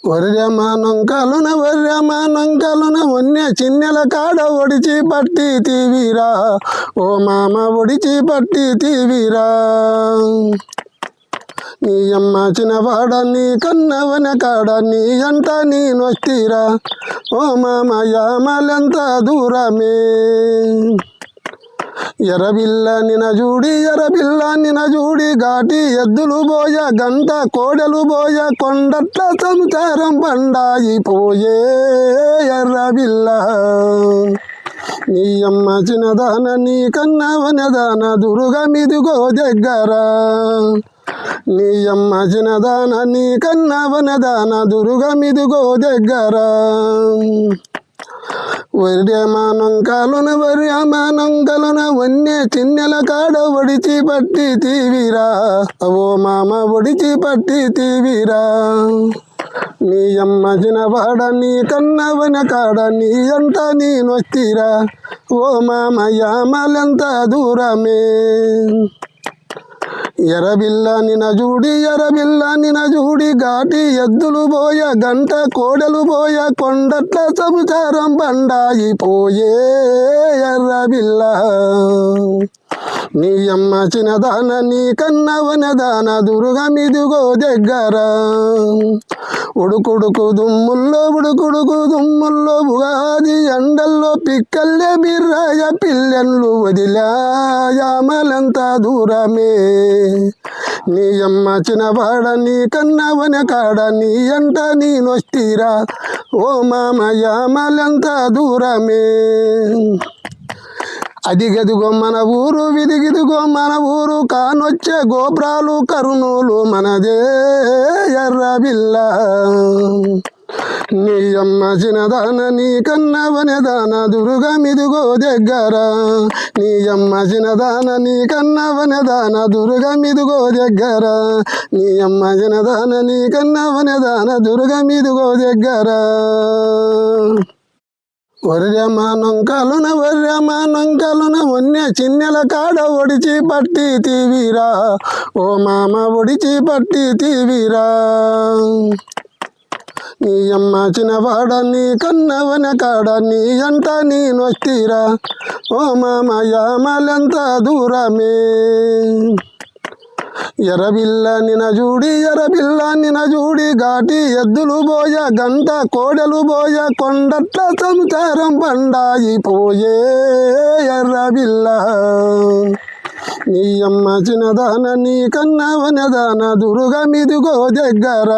వర్రమానంకలున వన్య చిన్నెల కాడ ఒడిచి పట్టి తీవిరా ఓ మామ ఒడిచి పట్టి తీవిరా నీ అమ్మ చిన్నవాడ నీ కన్నవన కాడ నీ అంట నేనొస్తీరా ఓ మామ యామలంత దూరమే ఎర్రబిల్ల నిన జూడి ఘాటి ఎద్దులు బోయ గంట కోడలు బోయ కొండట్ల సంసారం పండాయిపోయే ఎర్రబిల్ల నీ అమ్మ చిన్నదాన నీ కన్నవనదాన దుర్గమిదిగో దగ్గర నీ అమ్మ చిన్నదాన నీ కన్నవనదాన దుర్గమిదిగో దగ్గర వర్యమానంకలున వన్య చిన్నెల కాడ ఒడిచి పట్టి తీవిరా ఓ మామ ఒడిచి పట్టి తీవిరా నీ అమ్మ చిన్నవాడ నీ కన్నవన కాడ నీ అంట నేనొస్తీరా ఓ మామ యామలంత దూరమే ఎర్రబిల్ల నిన జూడి ఘాటి ఎద్దులు బోయ గంట కోడలు బోయ కొండట్ల సంసారం బండాయిపోయే ఎర్రబిల్ల నీ అమ్మ చిన్నదాన నీ కన్నవనదాన దుర్గమిదిగో దగ్గర ఉడుకుడుకు దుమ్ముల్లో ఉగాది ఎండల్లో పిక్కల్లే బిర్రాయ పిల్లెన్లు వదిలాయామలంత దూరమే నీ అమ్మ చిన్నవాడ నీ కన్నవన కాడ నీ అంట నేనొస్తీరా ఓ మామ యామలంత దూరమే అదిగదిగో మన ఊరు విదిగిదిగో మన ఊరు కానొచ్చే గోపురాలు కరుణులు మనదే ఎర్రబిల్ల నీ అమ్మ చిన్నదాన నీ కన్నవనదాన దుర్గమిదిగో దగ్గర నీ అమ్మ చిన్నదాన నీ కన్నవనదాన దుర్గమిదిగో దగ్గర నీ అమ్మ చిన్నదాన నీ కన్నవనదాన దుర్గమిదిగో దగ్గర వర్యమానంకలున వన్య చిన్నెల కాడ ఒడిచి పట్టి తీవిరా ఓ మామ ఒడిచి పట్టి తీవిరా నీ అమ్మ చిన్నవాడ నీ కన్నవన కాడ నీ అంట నేనొస్తీరా ఓ మామ యామలంత దూరమే ఎర్రబిల్ల నిన జూడి ఘాటి ఎద్దులు బోయ గంట కోడలు బోయ కొండట్ల సంసారం పండాయిపోయే ఎర్రబిల్ల నీ అమ్మ చిన్నదాన నీ కన్నవనదాన దుర్గమిదిగో దగ్గర